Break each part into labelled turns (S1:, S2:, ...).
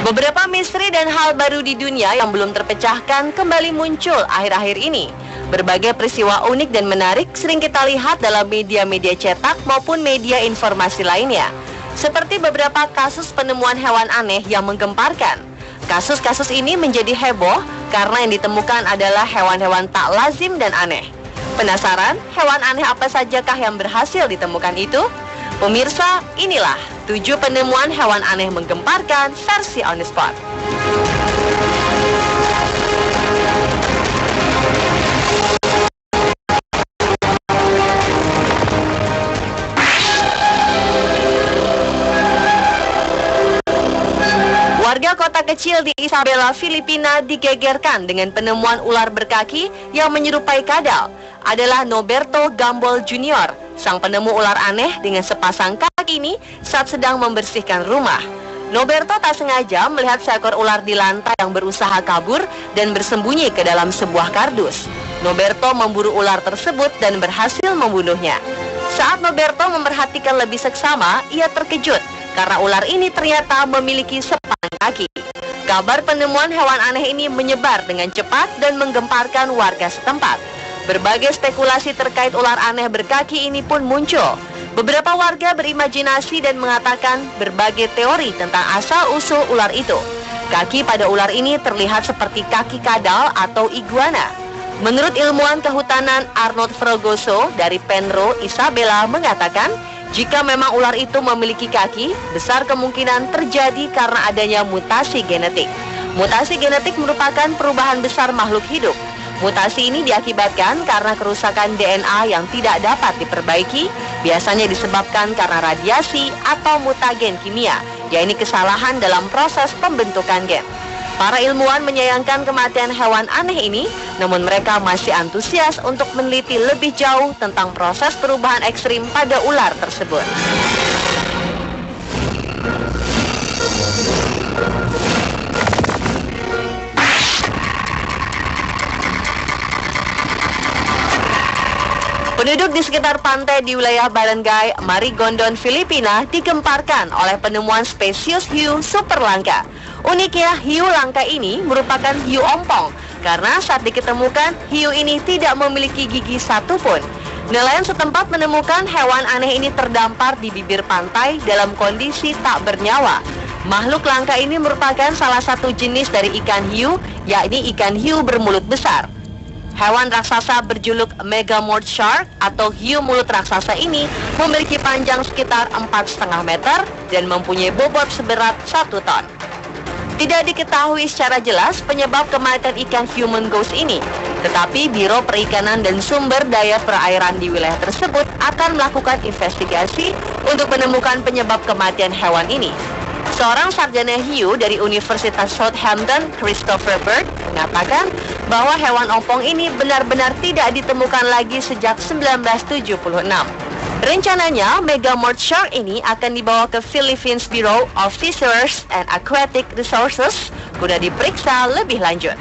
S1: Beberapa misteri dan hal baru di dunia yang belum terpecahkan kembali muncul akhir-akhir ini. Berbagai peristiwa unik dan menarik sering kita lihat dalam media-media cetak maupun media informasi lainnya. Seperti beberapa kasus penemuan hewan aneh yang menggemparkan. Kasus-kasus ini menjadi heboh karena yang ditemukan adalah hewan-hewan tak lazim dan aneh. Penasaran hewan aneh apa sajakah yang berhasil ditemukan itu? Pemirsa, inilah 7 penemuan hewan aneh menggemparkan versi On The Spot. Warga kota kecil di Isabela, Filipina digegerkan dengan penemuan ular berkaki yang menyerupai kadal. Adalah Noberto Gambol Jr., sang penemu ular aneh dengan sepasang kaki ini saat sedang membersihkan rumah. Noberto tak sengaja melihat seekor ular di lantai yang berusaha kabur dan bersembunyi ke dalam sebuah kardus. Noberto memburu ular tersebut dan berhasil membunuhnya. Saat Noberto memperhatikan lebih seksama, ia terkejut karena ular ini ternyata memiliki sepasang kaki. Kabar penemuan hewan aneh ini menyebar dengan cepat dan menggemparkan warga setempat. Berbagai spekulasi terkait ular aneh berkaki ini pun muncul. Beberapa warga berimajinasi dan mengatakan berbagai teori tentang asal-usul ular itu. Kaki pada ular ini terlihat seperti kaki kadal atau iguana. Menurut ilmuwan kehutanan Arnold Fragoso dari Penro, Isabela mengatakan, jika memang ular itu memiliki kaki, besar kemungkinan terjadi karena adanya mutasi genetik. Mutasi genetik merupakan perubahan besar makhluk hidup. Mutasi ini diakibatkan karena kerusakan DNA yang tidak dapat diperbaiki, biasanya disebabkan karena radiasi atau mutagen kimia, yaitu kesalahan dalam proses pembentukan gen. Para ilmuwan menyayangkan kematian hewan aneh ini, namun mereka masih antusias untuk meneliti lebih jauh tentang proses perubahan ekstrim pada ular tersebut. Penduduk di sekitar pantai di wilayah Barangay Marigondon, Filipina digemparkan oleh penemuan spesies hiu super langka. Uniknya, hiu langka ini merupakan hiu ompong karena saat diketemukan, hiu ini tidak memiliki gigi satupun. Nelayan setempat menemukan hewan aneh ini terdampar di bibir pantai dalam kondisi tak bernyawa. Makhluk langka ini merupakan salah satu jenis dari ikan hiu, yakni ikan hiu bermulut besar. Hewan raksasa berjuluk Megamorph Shark atau hiu mulut raksasa ini memiliki panjang sekitar 4,5 meter dan mempunyai bobot seberat 1 ton. Tidak diketahui secara jelas penyebab kematian ikan human ghost ini, tetapi Biro Perikanan dan Sumber Daya Perairan di wilayah tersebut akan melakukan investigasi untuk menemukan penyebab kematian hewan ini. Seorang sarjana hiu dari Universitas Southampton, Christopher Bird, mengatakan bahwa hewan ompong ini benar-benar tidak ditemukan lagi sejak 1976. Rencananya, Megamorph Shark ini akan dibawa ke Philippines Bureau of Fisheries and Aquatic Resources guna diperiksa lebih lanjut.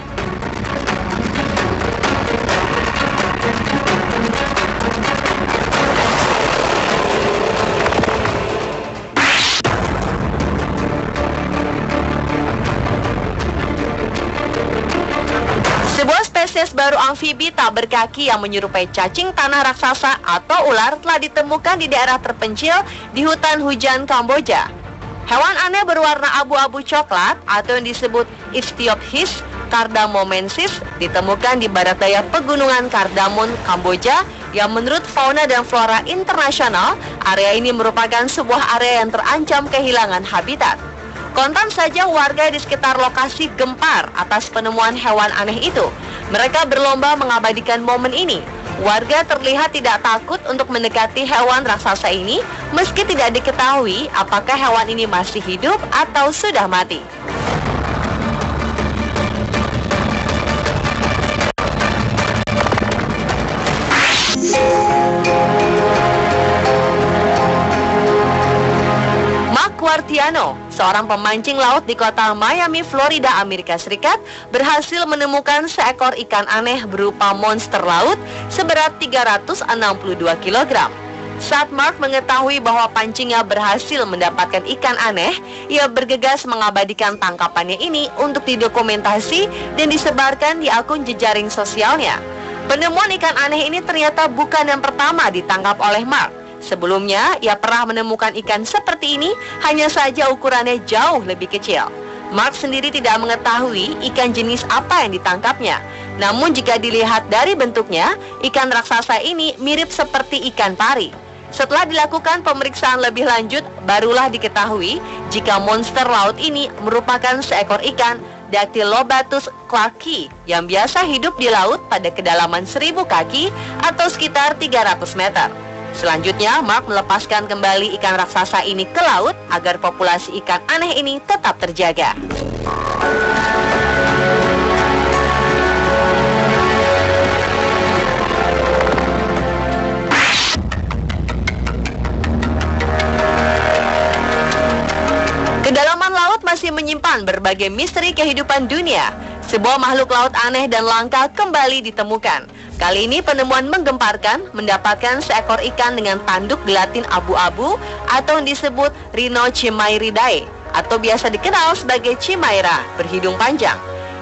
S1: Spesies baru amfibi tak berkaki yang menyerupai cacing tanah raksasa atau ular telah ditemukan di daerah terpencil di hutan hujan Kamboja. Hewan aneh berwarna abu-abu coklat atau yang disebut Ichthyopsis cardamomensis ditemukan di barat daya pegunungan Cardamom, Kamboja, yang menurut fauna dan flora internasional, area ini merupakan sebuah area yang terancam kehilangan habitat. Kontan saja warga di sekitar lokasi gempar atas penemuan hewan aneh itu. Mereka berlomba mengabadikan momen ini. Warga terlihat tidak takut untuk mendekati hewan raksasa ini, meski tidak diketahui apakah hewan ini masih hidup atau sudah mati. Quartiano, seorang pemancing laut di kota Miami, Florida, Amerika Serikat, berhasil menemukan seekor ikan aneh berupa monster laut seberat 362 kg. Saat Mark mengetahui bahwa pancingnya berhasil mendapatkan ikan aneh, ia bergegas mengabadikan tangkapannya ini untuk didokumentasi dan disebarkan di akun jejaring sosialnya. Penemuan ikan aneh ini ternyata bukan yang pertama ditangkap oleh Mark. Sebelumnya, ia pernah menemukan ikan seperti ini, hanya saja ukurannya jauh lebih kecil. Mark sendiri tidak mengetahui ikan jenis apa yang ditangkapnya. Namun jika dilihat dari bentuknya, ikan raksasa ini mirip seperti ikan pari. Setelah dilakukan pemeriksaan lebih lanjut, barulah diketahui jika monster laut ini merupakan seekor ikan Dactylobatus clarkii yang biasa hidup di laut pada kedalaman 1000 kaki atau sekitar 300 meter. Selanjutnya, Mark melepaskan kembali ikan raksasa ini ke laut agar populasi ikan aneh ini tetap terjaga. Kedalaman laut masih menyimpan berbagai misteri kehidupan dunia. Sebuah makhluk laut aneh dan langka kembali ditemukan. Kali ini penemuan menggemparkan, mendapatkan seekor ikan dengan tanduk gelatin abu-abu atau yang disebut Rhinochimaeridae atau biasa dikenal sebagai chimaira, berhidung panjang.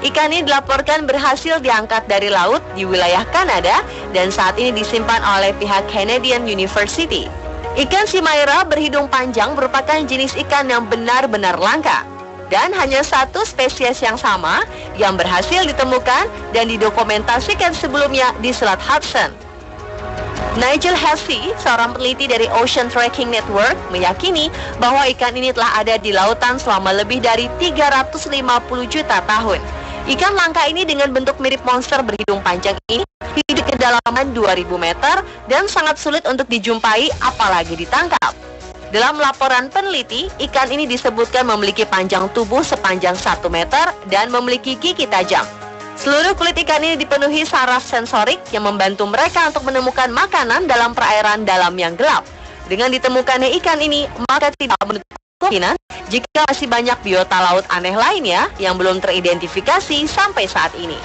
S1: Ikan ini dilaporkan berhasil diangkat dari laut di wilayah Kanada dan saat ini disimpan oleh pihak Canadian University. Ikan chimaira berhidung panjang merupakan jenis ikan yang benar-benar langka. Dan hanya satu spesies yang sama yang berhasil ditemukan dan didokumentasikan sebelumnya di Selat Hudson. Nigel Hesse, seorang peneliti dari Ocean Tracking Network, meyakini bahwa ikan ini telah ada di lautan selama lebih dari 350 juta tahun. Ikan langka ini dengan bentuk mirip monster berhidung panjang ini hidup di kedalaman 2000 meter dan sangat sulit untuk dijumpai apalagi ditangkap. Dalam laporan peneliti, ikan ini disebutkan memiliki panjang tubuh sepanjang 1 meter dan memiliki gigi tajam. Seluruh kulit ikan ini dipenuhi saraf sensorik yang membantu mereka untuk menemukan makanan dalam perairan dalam yang gelap. Dengan ditemukannya ikan ini, maka tidak menutup kemungkinan jika masih banyak biota laut aneh lainnya yang belum teridentifikasi sampai saat ini.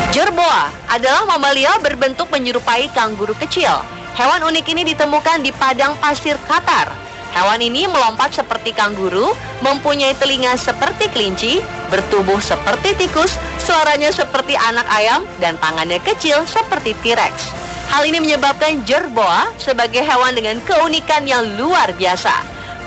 S1: Jerboa adalah mamalia berbentuk menyerupai kanguru kecil. Hewan unik ini ditemukan di padang pasir Qatar. Hewan ini melompat seperti kanguru, mempunyai telinga seperti kelinci, bertubuh seperti tikus, suaranya seperti anak ayam, dan tangannya kecil seperti T-Rex. Hal ini menyebabkan jerboa sebagai hewan dengan keunikan yang luar biasa.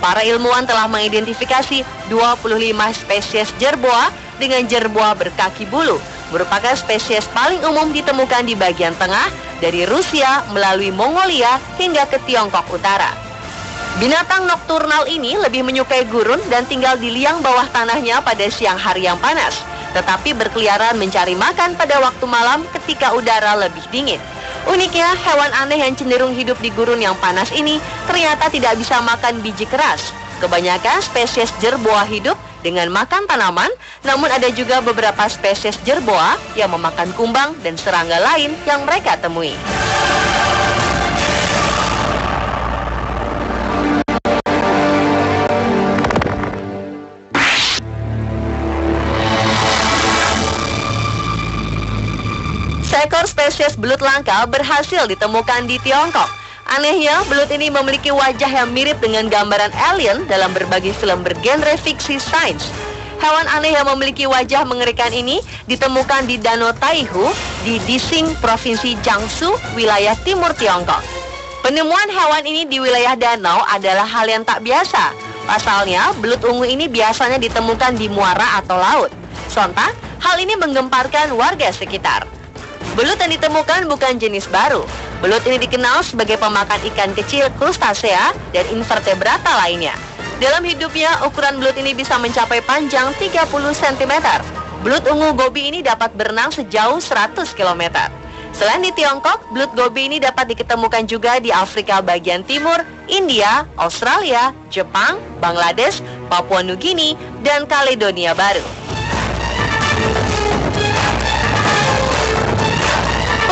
S1: Para ilmuwan telah mengidentifikasi 25 spesies jerboa dengan jerboa berkaki bulu. Merupakan spesies paling umum ditemukan di bagian tengah dari Rusia melalui Mongolia hingga ke Tiongkok Utara. Binatang nokturnal ini lebih menyukai gurun dan tinggal di liang bawah tanahnya pada siang hari yang panas, tetapi berkeliaran mencari makan pada waktu malam ketika udara lebih dingin. Uniknya, hewan aneh yang cenderung hidup di gurun yang panas ini ternyata tidak bisa makan biji keras. Kebanyakan spesies jerboa hidup dengan makan tanaman, namun ada juga beberapa spesies jerboa yang memakan kumbang dan serangga lain yang mereka temui. Seekor spesies belut langka berhasil ditemukan di Tiongkok. Anehnya, belut ini memiliki wajah yang mirip dengan gambaran alien dalam berbagai film bergenre fiksi sains. Hewan aneh yang memiliki wajah mengerikan ini ditemukan di Danau Taihu di Dising, Provinsi Jiangsu, wilayah timur Tiongkok. Penemuan hewan ini di wilayah danau adalah hal yang tak biasa. Pasalnya, belut ungu ini biasanya ditemukan di muara atau laut. Sontak, hal ini menggemparkan warga sekitar. Belut yang ditemukan bukan jenis baru. Belut ini dikenal sebagai pemakan ikan kecil, krustasea, dan invertebrata lainnya. Dalam hidupnya, ukuran belut ini bisa mencapai panjang 30 cm. Belut ungu gobi ini dapat berenang sejauh 100 km. Selain di Tiongkok, belut gobi ini dapat diketemukan juga di Afrika bagian timur, India, Australia, Jepang, Bangladesh, Papua Nugini, dan Kaledonia Baru.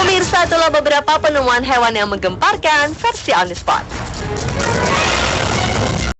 S1: Pemirsa, itulah beberapa penemuan hewan yang menggemparkan versi On The Spot.